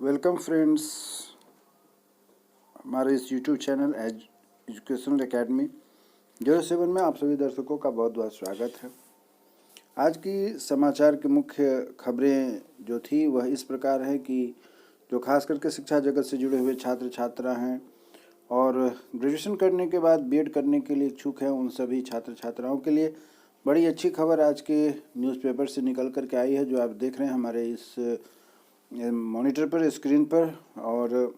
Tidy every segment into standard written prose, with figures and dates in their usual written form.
Welcome friends, हमारे इस YouTube channel educational academy 07 में आप सभी दर्शकों का बहुत बहुत स्वागत है। आज की समाचार की मुख्य खबरें जो थी वह इस प्रकार है कि जो खास करके शिक्षा जगत से जुड़े हुए छात्र छात्रा हैं और ग्रेजुएशन करने के बाद बीएड करने के लिए इच्छुक हैं, उन सभी छात्र छात्राओं के लिए बड़ी अच्छी खबर आज के न्यूज़पेपर से निकल कर के आई है, जो आप देख रहे हैं हमारे इस मॉनिटर पर, स्क्रीन पर। और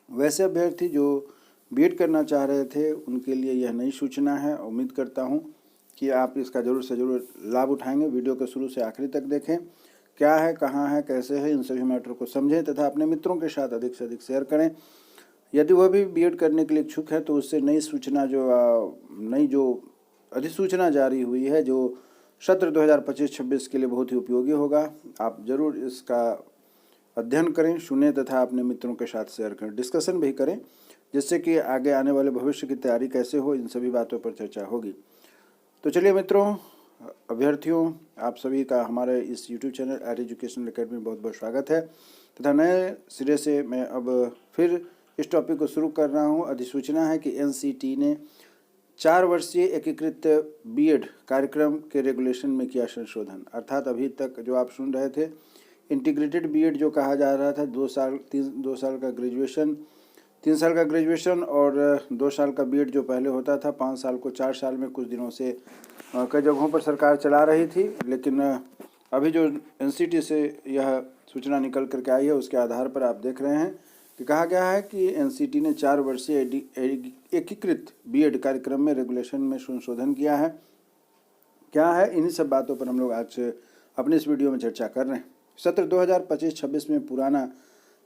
वैसे अभ्यर्थी जो बीएड करना चाह रहे थे उनके लिए यह नई सूचना है। उम्मीद करता हूं कि आप इसका ज़रूर से ज़रूर लाभ उठाएंगे। वीडियो को शुरू से आखिरी तक देखें, क्या है, कहाँ है, कैसे है, इन सभी मैटर को समझें तथा अपने मित्रों के साथ अधिक से अधिक शेयर करें। यदि वह भी बीएड करने के लिए इच्छुक है तो उससे नई सूचना जो अधिसूचना जारी हुई है, जो सत्र 2025-26 के लिए बहुत ही उपयोगी होगा। आप ज़रूर इसका अध्ययन करें, सुने तथा अपने मित्रों के साथ शेयर करें, डिस्कशन भी करें, जिससे कि आगे आने वाले भविष्य की तैयारी कैसे हो, इन सभी बातों पर चर्चा होगी। तो चलिए मित्रों, अभ्यर्थियों, आप सभी का हमारे इस यूट्यूब चैनल एजुकेशनल एकेडमी में बहुत बहुत स्वागत है तथा नए सिरे से मैं अब फिर इस टॉपिक को शुरू कर रहा हूँ। अधिसूचना है कि एनसीटी ने 4 वर्षीय एकीकृत बीएड कार्यक्रम के रेगुलेशन में किया संशोधन। अर्थात अभी तक जो आप सुन रहे थे इंटीग्रेटेड बीएड जो कहा जा रहा था, 2 साल का ग्रेजुएशन, 3 साल का ग्रेजुएशन और 2 साल का बीएड जो पहले होता था, 5 साल को 4 साल में कुछ दिनों से कई जगहों पर सरकार चला रही थी। लेकिन अभी जो एनसीटी से यह सूचना निकल करके आई है, उसके आधार पर आप देख रहे हैं कि कहा गया है कि एनसीटी ने 4 वर्षीय एकीकृत बीएड कार्यक्रम में रेगुलेशन में संशोधन किया है। क्या है, इन्हीं सब बातों पर हम लोग आज अपने इस वीडियो में चर्चा कर रहे हैं। सत्र 2025-26 में पुराना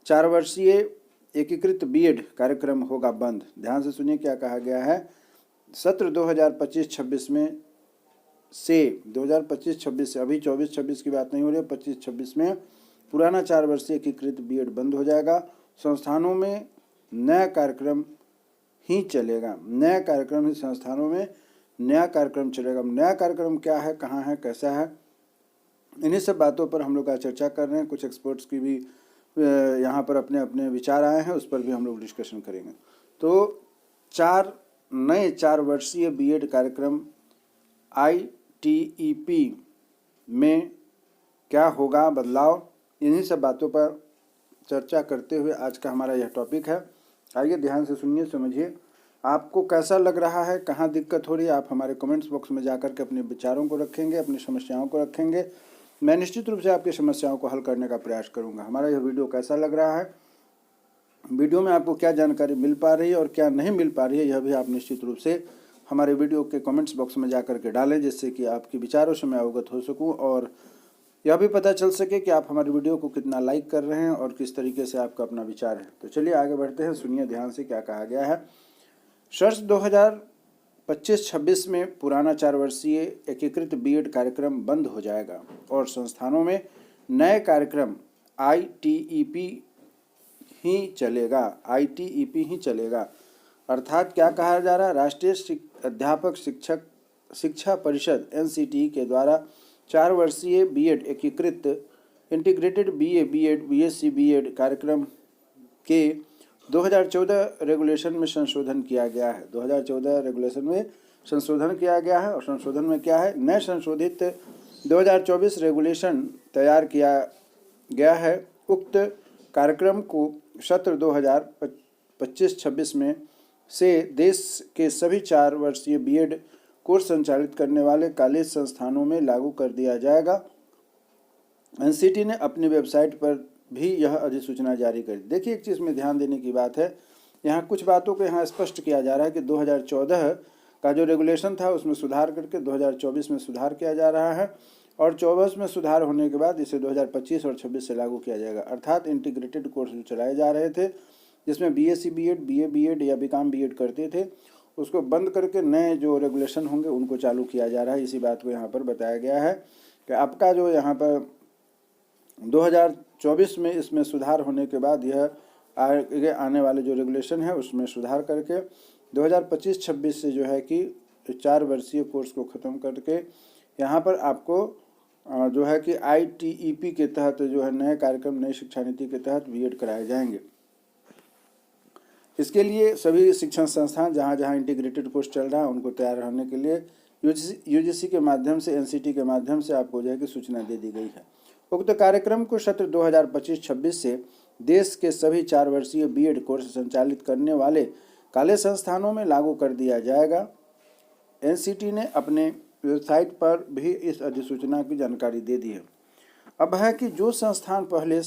4 वर्षीय एकीकृत बीएड कार्यक्रम होगा बंद। ध्यान से सुनिए क्या कहा गया है। सत्र 2025-26 में से 2025-26 से, अभी 24-26 की बात नहीं हो रही है, 25-26 में पुराना 4 वर्षीय एकीकृत बीएड बंद हो जाएगा। संस्थानों में नया कार्यक्रम ही चलेगा। नया कार्यक्रम ही संस्थानों में नया कार्यक्रम चलेगा। नया कार्यक्रम क्या है, कहाँ है, कैसा है, इन्हीं सब बातों पर हम लोग आज चर्चा कर रहे हैं। कुछ एक्सपर्ट्स की भी यहाँ पर अपने अपने विचार आए हैं, उस पर भी हम लोग डिस्कशन करेंगे। तो 4 वर्षीय बीएड कार्यक्रम आईटीईपी में क्या होगा बदलाव, इन्हीं सब बातों पर चर्चा करते हुए आज का हमारा यह टॉपिक है। आइए ध्यान से सुनिए, समझिए, आपको कैसा लग रहा है, कहाँ दिक्कत हो रही है। आप हमारे कमेंट्स बॉक्स में जाकर के अपने विचारों को रखेंगे, अपनी समस्याओं को रखेंगे। मैं निश्चित रूप से आपकी समस्याओं को हल करने का प्रयास करूंगा। हमारा यह वीडियो कैसा लग रहा है, वीडियो में आपको क्या जानकारी मिल पा रही है और क्या नहीं मिल पा रही है, यह भी आप निश्चित रूप से हमारे वीडियो के कमेंट्स बॉक्स में जाकर के डालें, जिससे कि आपके विचारों से मैं अवगत हो सकूं और यह भी पता चल सके कि आप हमारे वीडियो को कितना लाइक कर रहे हैं और किस तरीके से आपका अपना विचार है। तो चलिए आगे बढ़ते हैं, सुनिए ध्यान से क्या कहा गया है। वर्ष 2025-26 में पुराना 4 वर्षीय एकीकृत बीएड कार्यक्रम बंद हो जाएगा और संस्थानों में नए कार्यक्रम आईटीईपी ही चलेगा। अर्थात क्या कहा जा रहा है, राष्ट्रीय अध्यापक शिक्षा परिषद एनसीटी के द्वारा 4 वर्षीय बीएड एकीकृत इंटीग्रेटेड बीएड बीएससी बीएड कार्यक्रम के 2014 रेगुलेशन में संशोधन किया गया है। 2014 रेगुलेशन में संशोधन किया गया है और संशोधन में क्या है, नए संशोधित 2024 रेगुलेशन तैयार किया गया है। उक्त कार्यक्रम को सत्र 2025-26 में से देश के सभी 4 वर्षीय बीएड कोर्स संचालित करने वाले कॉलेज संस्थानों में लागू कर दिया जाएगा। एनसीटी ने अपनी वेबसाइट पर भी यह अधिसूचना जारी कर दी। देखिए, एक चीज़ में ध्यान देने की बात है, यहाँ कुछ बातों को यहाँ स्पष्ट किया जा रहा है कि 2014 का जो रेगुलेशन था उसमें सुधार करके 2024 में सुधार किया जा रहा है और 24 में सुधार होने के बाद इसे 2025 और 26 से लागू किया जाएगा। अर्थात इंटीग्रेटेड कोर्स जो चलाए जा रहे थे, जिसमें बीएससी बीएड, बीए बीएड या बीकॉम बीएड करते थे, उसको बंद करके नए जो रेगुलेशन होंगे उनको चालू किया जा रहा है। इसी बात को यहाँ पर बताया गया है कि आपका जो यहाँ पर 2024 में इसमें सुधार होने के बाद यह आगे आने वाले जो रेगुलेशन है उसमें सुधार करके 2025-26 से जो है कि 4 वर्षीय कोर्स को ख़त्म करके यहाँ पर आपको जो है कि ITEP के तहत जो है नए कार्यक्रम नई शिक्षा नीति के तहत बीएड कराए जाएंगे। इसके लिए सभी शिक्षण संस्थान जहां जहां इंटीग्रेटेड कोर्स चल रहा है उनको तैयार रहने के लिए यूजीसी के माध्यम से एनसीटी के माध्यम से आपको जो है कि सूचना दे दी गई है। उक्त कार्यक्रम को सत्र 2025-26 से देश के सभी 4 वर्षीय बीएड कोर्स संचालित करने वाले कॉलेज संस्थानों में लागू कर दिया जाएगा। एनसीटी ने अपने वेबसाइट पर भी इस अधिसूचना की जानकारी दे दी है। अब है कि जो संस्थान पहले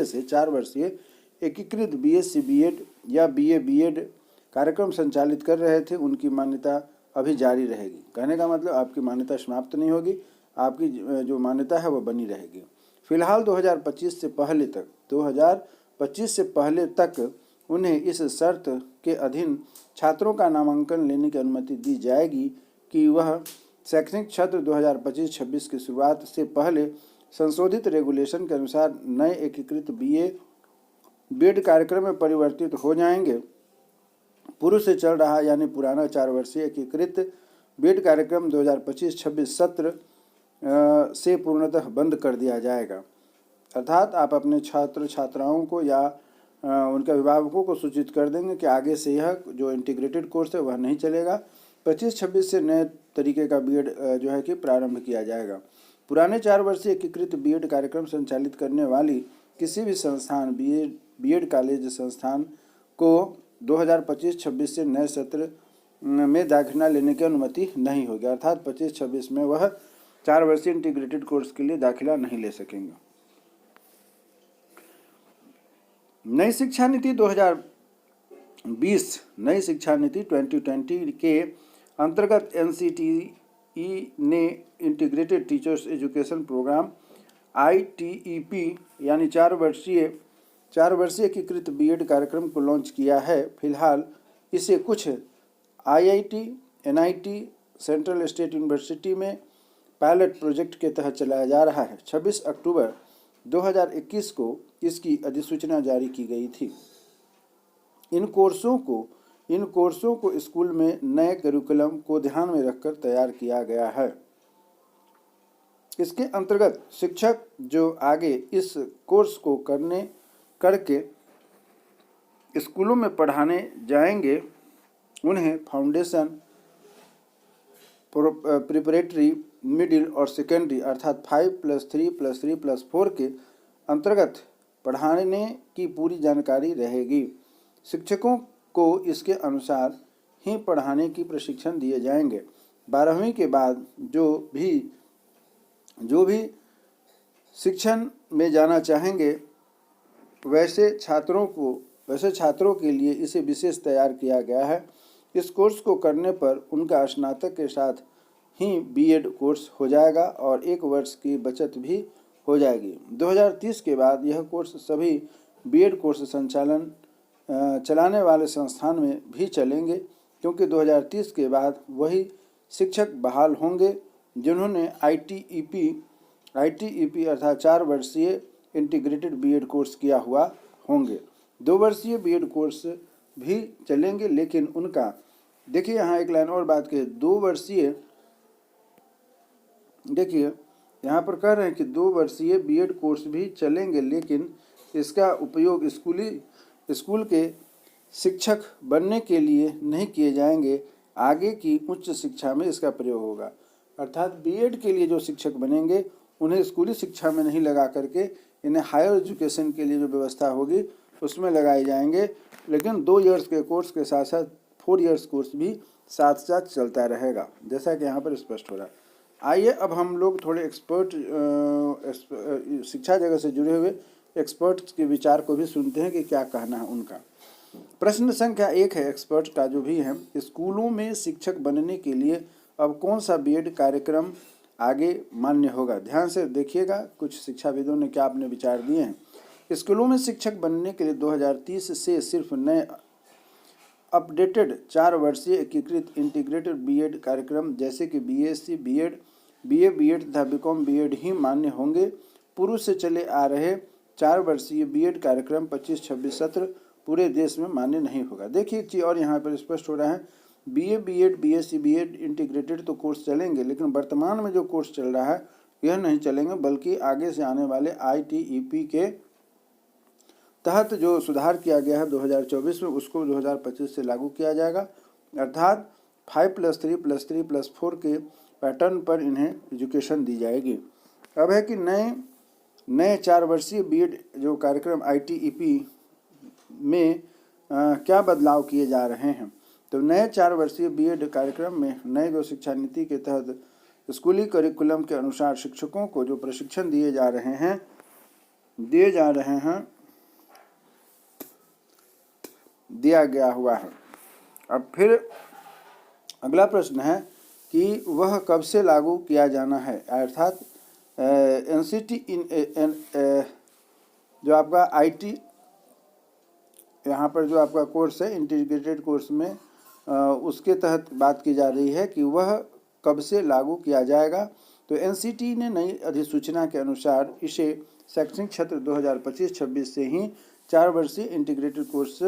से 4 वर्षीय एकीकृत बीएससी बीएड या बीए बीएड कार्यक्रम संचालित कर रहे थे उनकी मान्यता अभी जारी रहेगी। कहने का मतलब आपकी मान्यता समाप्त नहीं होगी, आपकी जो मान्यता है वो बनी रहेगी। फिलहाल 2025 से पहले तक उन्हें इस शर्त के अधीन छात्रों का नामांकन लेने की अनुमति दी जाएगी कि वह शैक्षणिक सत्र 2025-26 की शुरुआत से पहले संशोधित रेगुलेशन के अनुसार नए एकीकृत बीएड कार्यक्रम में परिवर्तित हो जाएंगे। पूर्व से चल रहा यानी पुराना 4 वर्षीय एकीकृत बीएड कार्यक्रम 2025-26 सत्र से पूर्णतः बंद कर दिया जाएगा। अर्थात आप अपने छात्र छात्राओं को या उनके अभिभावकों को सूचित कर देंगे कि आगे से यह जो इंटीग्रेटेड कोर्स है वह नहीं चलेगा। 25-26 से नए तरीके का बीएड जो है कि प्रारंभ किया जाएगा। पुराने 4 वर्षीय एकीकृत बीएड कार्यक्रम संचालित करने वाली किसी भी संस्थान बीएड कॉलेज संस्थान को 2025-26 से नए सत्र में दाखिला लेने की अनुमति नहीं होगी। अर्थात 25-26 में वह 4 वर्षीय इंटीग्रेटेड कोर्स के लिए दाखिला नहीं ले सकेंगे। नई शिक्षा नीति 2020 नई शिक्षा नीति 2020 के अंतर्गत एनसीटीई ने integrated teachers education programme ITEP यानी 4 वर्षीय एकीकृत बीएड कार्यक्रम को लॉन्च किया है। फिलहाल इसे कुछ IIT, NIT, central state university में पायलट प्रोजेक्ट के तहत चलाया जा रहा है। 26 अक्टूबर 2021 को इसकी अधिसूचना जारी की गई थी। इन कोर्सों को स्कूल में नए करिकुलम को ध्यान में रखकर तैयार किया गया है। इसके अंतर्गत शिक्षक जो आगे इस कोर्स को करके स्कूलों में पढ़ाने जाएंगे उन्हें फाउंडेशन, प्रिपरेटरी, मिडिल और सेकेंडरी अर्थात 5+3+3+4 के अंतर्गत पढ़ाने की पूरी जानकारी रहेगी। शिक्षकों को इसके अनुसार ही पढ़ाने की प्रशिक्षण दिए जाएंगे। 12वीं के बाद जो भी शिक्षण में जाना चाहेंगे वैसे छात्रों के लिए इसे विशेष तैयार किया गया है। इस कोर्स को करने पर उनका स्नातक के साथ ही बीएड कोर्स हो जाएगा और 1 वर्ष की बचत भी हो जाएगी। 2030 के बाद यह कोर्स सभी बीएड कोर्स चलाने वाले संस्थान में भी चलेंगे, क्योंकि 2030 के बाद वही शिक्षक बहाल होंगे जिन्होंने ITEP अर्थात 4 वर्षीय इंटीग्रेटेड बीएड कोर्स किया हुआ होंगे। 2 वर्षीय बीएड कोर्स भी चलेंगे, लेकिन उनका देखिए यहाँ एक लाइन और बात कही, 2 वर्षीय देखिए यहाँ पर कह रहे हैं कि 2 वर्षीय बीएड कोर्स भी चलेंगे, लेकिन इसका उपयोग स्कूल के शिक्षक बनने के लिए नहीं किए जाएंगे। आगे की उच्च शिक्षा में इसका प्रयोग होगा। अर्थात बीएड के लिए जो शिक्षक बनेंगे उन्हें स्कूली शिक्षा में नहीं लगा करके इन्हें हायर एजुकेशन के लिए जो व्यवस्था होगी उसमें लगाए जाएंगे। लेकिन 2 इयर्स के कोर्स के साथ साथ 4 इयर्स कोर्स भी साथ साथ चलता रहेगा, जैसा कि यहाँ पर स्पष्ट हो रहा है। आइए अब हम लोग थोड़े शिक्षा जगत से जुड़े हुए एक्सपर्ट्स के विचार को भी सुनते हैं कि क्या कहना है उनका। प्रश्न संख्या 1 है एक्सपर्ट का जो भी है, स्कूलों में शिक्षक बनने के लिए अब कौन सा बीएड कार्यक्रम आगे मान्य होगा। ध्यान से देखिएगा कुछ शिक्षाविदों ने क्या अपने विचार दिए हैं। स्कूलों में शिक्षक बनने के लिए 2030 से सिर्फ नए अपडेटेड 4 वर्षीय एकीकृत इंटीग्रेटेड बीएड कार्यक्रम जैसे कि बीएससी बीएड, बीए बीएड तथा बीकॉम बीएड ही मान्य होंगे। पूर्व से चले आ रहे 4 वर्षीय बीएड कार्यक्रम 25-26 सत्र पूरे देश में मान्य नहीं होगा। देखिए एक चीज़ और यहाँ पर स्पष्ट हो रहा है BA, B Ed, BSc, B Ed integrated तो कोर्स चलेंगे, लेकिन वर्तमान में जो कोर्स चल रहा है यह नहीं चलेंगे, बल्कि आगे से आने वाले ITEP के तहत जो सुधार किया गया है 2024 में, उसको 2025 से लागू किया जाएगा। अर्थात 5+3+3+4 के पैटर्न पर इन्हें एजुकेशन दी जाएगी। अब है कि नए 4 वर्षीय बीएड जो कार्यक्रम ITEP में क्या बदलाव किए जा रहे हैं। तो नए 4 वर्षीय बीएड कार्यक्रम में नए जो शिक्षा नीति के तहत स्कूली करिकुलम के अनुसार शिक्षकों को जो प्रशिक्षण दिए जा रहे हैं दिया गया हुआ है। अब फिर अगला प्रश्न है कि वह कब से लागू किया जाना है। अर्थात NCT जो आपका IT यहाँ पर जो आपका कोर्स है इंटीग्रेटेड कोर्स में, उसके तहत बात की जा रही है कि वह कब से लागू किया जाएगा। तो NCT ने नई अधिसूचना के अनुसार इसे शैक्षणिक सत्र 2025-26 से ही 4 वर्षीय इंटीग्रेटेड कोर्स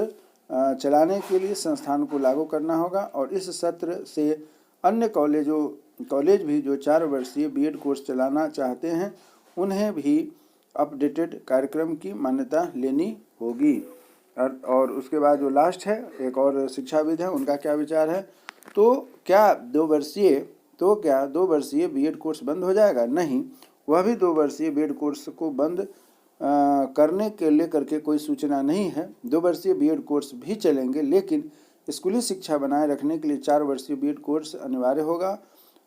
चलाने के लिए संस्थान को लागू करना होगा, और इस सत्र से अन्य कॉलेज भी जो 4 वर्षीय बीएड कोर्स चलाना चाहते हैं उन्हें भी अपडेटेड कार्यक्रम की मान्यता लेनी होगी। और उसके बाद जो लास्ट है, एक और शिक्षाविद है, उनका क्या विचार है। तो क्या 2 वर्षीय बीएड कोर्स बंद हो जाएगा? नहीं, वह भी 2 वर्षीय बीएड कोर्स को बंद करने के लेकर के कोई सूचना नहीं है। 2 वर्षीय बीएड कोर्स भी चलेंगे, लेकिन स्कूली शिक्षा बनाए रखने के लिए 4 वर्षीय बीएड कोर्स अनिवार्य होगा।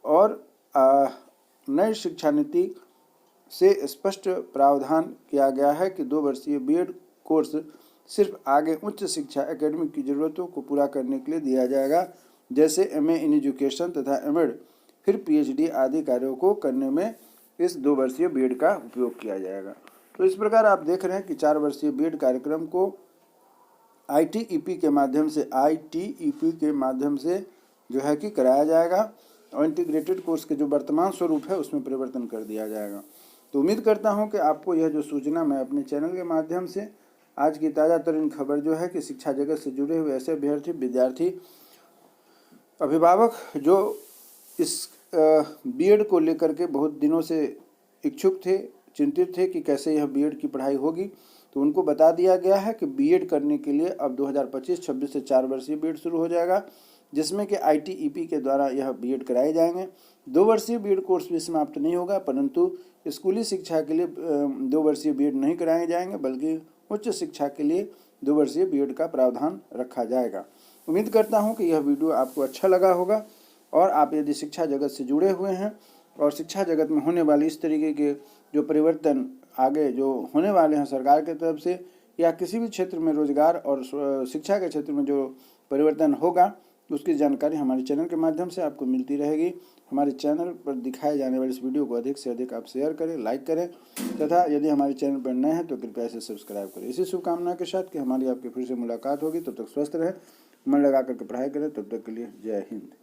और नई शिक्षा नीति से स्पष्ट प्रावधान किया गया है कि 2 वर्षीय बीएड कोर्स सिर्फ आगे उच्च शिक्षा एकेडमिक की ज़रूरतों को पूरा करने के लिए दिया जाएगा, जैसे MA इन एजुकेशन तथा एमएड, फिर PhD आदि कार्यों को करने में इस 2 वर्षीय बीएड का उपयोग किया जाएगा। तो इस प्रकार आप देख रहे हैं कि 4 वर्षीय बीएड कार्यक्रम को ITEP के माध्यम से जो है कि कराया जाएगा, और इंटीग्रेटेड कोर्स के जो वर्तमान स्वरूप है उसमें परिवर्तन कर दिया जाएगा। तो उम्मीद करता हूं कि आपको यह जो सूचना मैं अपने चैनल के माध्यम से आज की ताज़ा तरीन खबर जो है कि शिक्षा जगत से जुड़े हुए ऐसे अभ्यर्थी, विद्यार्थी, अभिभावक जो इस बीएड को लेकर के बहुत दिनों से इच्छुक थे, चिंतित थे कि कैसे यह बीएड की पढ़ाई होगी, तो उनको बता दिया गया है कि बीएड करने के लिए अब 2025-26 से 4 वर्षीय बीएड शुरू हो जाएगा, जिसमें कि ITEP के द्वारा यह बीएड कराए जाएंगे। 2 वर्षीय बीएड कोर्स भी समाप्त नहीं होगा, परंतु स्कूली शिक्षा के लिए 2 वर्षीय बीएड नहीं कराए जाएंगे, बल्कि उच्च शिक्षा के लिए 2 वर्षीय बीएड का प्रावधान रखा जाएगा। उम्मीद करता हूं कि यह वीडियो आपको अच्छा लगा होगा, और आप यदि शिक्षा जगत से जुड़े हुए हैं और शिक्षा जगत में होने वाली इस तरीके के जो परिवर्तन आगे जो होने वाले हैं सरकार की तरफ से, या किसी भी क्षेत्र में रोजगार और शिक्षा के क्षेत्र में जो परिवर्तन होगा, उसकी जानकारी हमारे चैनल के माध्यम से आपको मिलती रहेगी। हमारे चैनल पर दिखाए जाने वाले इस वीडियो को अधिक से अधिक आप शेयर करें, लाइक करें, तथा यदि हमारे चैनल पर नए हैं तो कृपया इसे सब्सक्राइब करें। इसी शुभकामना के साथ कि हमारी आपकी फिर से मुलाकात होगी। तब तक स्वस्थ रहें, मन लगा करके पढ़ाई करें। तब तक के लिए जय हिंद।